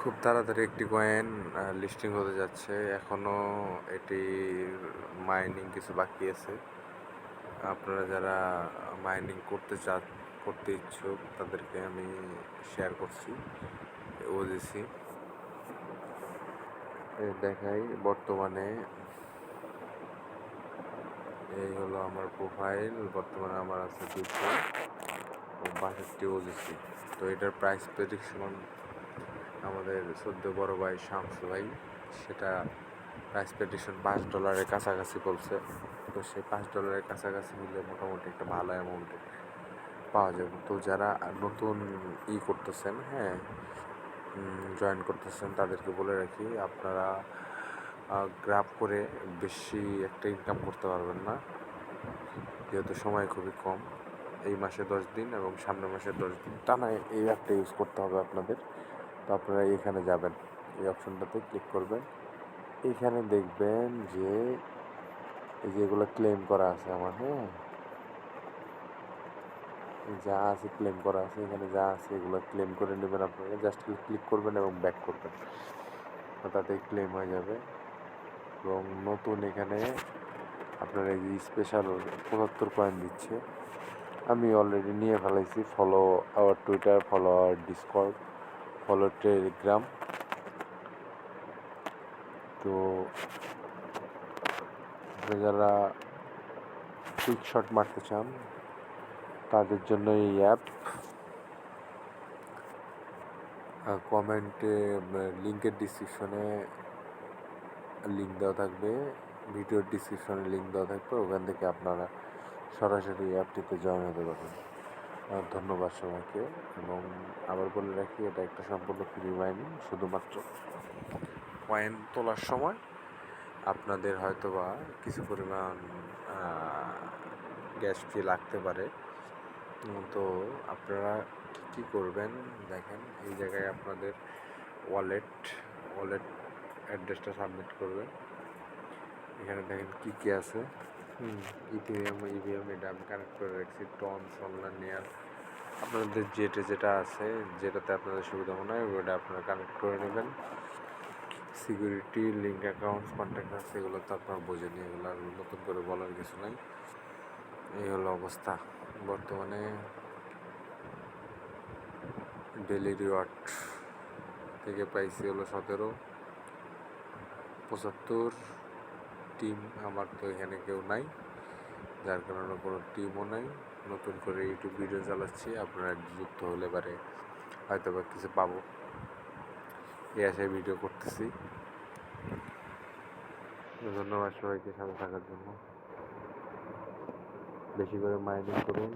খুব তাড়াতাড়ি একটি কয়েন লিস্টিং হতে যাচ্ছে। এখনও এটির মাইনিং কিছু বাকি আছে। আপনারা যারা মাইনিং করতে ইচ্ছুক তাদেরকে আমি শেয়ার করছি ওজিসি। দেখাই বর্তমানে এই হলো আমার প্রোফাইল। বর্তমানে আমার আছে 262 ওজিসি। তো এটার প্রাইস প্রেডিকশন আমাদের সদ্য বড় ভাই শামসু ভাই, সেটা প্রাইস প্রেডিকশন $5 কাছাকাছি বলছে। তো সেই $5 কাছাকাছি হলে মোটামুটি একটা ভালো অ্যামাউন্টে পাওয়া যাবে। তো যারা নতুন করতেছেন, হ্যাঁ, জয়েন করতেছেন, তাদেরকে বলে রাখি, আপনারা গ্রাফ করে বেশি একটা ইনকাম করতে পারবেন না, যেহেতু সময় খুবই কম। এই মাসে 10 দিন এবং সামনের মাসে 10 দিন টানা এই অ্যাপটা ইউজ করতে হবে আপনাদের। তো আপনারা এখানে যাবেন, এই অপশনটাতে ক্লিক করবেন। এইখানে দেখবেন যে এই যেগুলো ক্লেম করা আছে আমার, হ্যাঁ, যা আছে ক্লেম করা আছে, এখানে যা আছে এগুলো ক্লেম করে নেবেন। আপনারা জাস্ট ক্লিক করবেন এবং ব্যাক করবেন, তাতে ক্লেম হয়ে যাবে। এবং নতুন এখানে আপনার এই স্পেশাল 75 কয়েন দিচ্ছে। আমি অলরেডি নিয়ে ফেলাইছি। Follow our Twitter, follow our Discord, follow Telegram. তো যারা কুইক শট মারতে চান তাদের জন্য এই অ্যাপ। কমেন্টে লিঙ্কের ডিসক্রিপশনে লিঙ্ক দেওয়া থাকবে, ভিডিওর ডিসক্রিপশনে লিঙ্ক দেওয়া থাকবে, ওখান থেকে আপনারা সরাসরি অ্যাপটিতে জয়েন হতে পারবেন। ধন্যবাদ সবাইকে। এবং আবার বলে রাখি, এটা একটা সম্পূর্ণ ফ্রি মাইনিং। শুধুমাত্র কয়েন তোলার সময় আপনাদের হয়তো বা কিছু পরিমাণ গ্যাস ফি লাগতে পারে। তো আপনারা কী করবেন দেখেন, এই জায়গায় আপনাদের ওয়ালেট অ্যাড্রেসটা সাবমিট করবেন। এখানে দেখেন কী আছে। ইথেরিয়াম, ইভিএম এটা আমি কানেক্ট করে রাখছি। টন, সলনার, নেয়ার, আপনাদের যেটা আছে, যেটাতে আপনাদের সুবিধা মনে হয় ওটা আপনারা কানেক্ট করে নেবেন। সিকিউরিটি, লিঙ্ক অ্যাকাউন্টস, কন্ট্যাক্ট আছে, এগুলো তো আপনারা বোঝেনি, এগুলো আর নতুন করে বলার কিছু নাই। এই হলো অবস্থা বর্তমানে। ডেলি রিওয়ার্ড থেকে পাইছি হলো 1775 টিম। আমার তো এখানে কেউ নাই, যার কারণে কোনো টিমও নাই। নতুন করে ইউটিউব ভিডিও চালাচ্ছি, আপনারা যুক্ত হলে পারে হয়তো বা কিছু পাবো, এই আশায় ভিডিও করতেছি। ধন্যবাদ সবাইকে সাথে থাকার জন্য। বেশি করে মাইনিং করুন।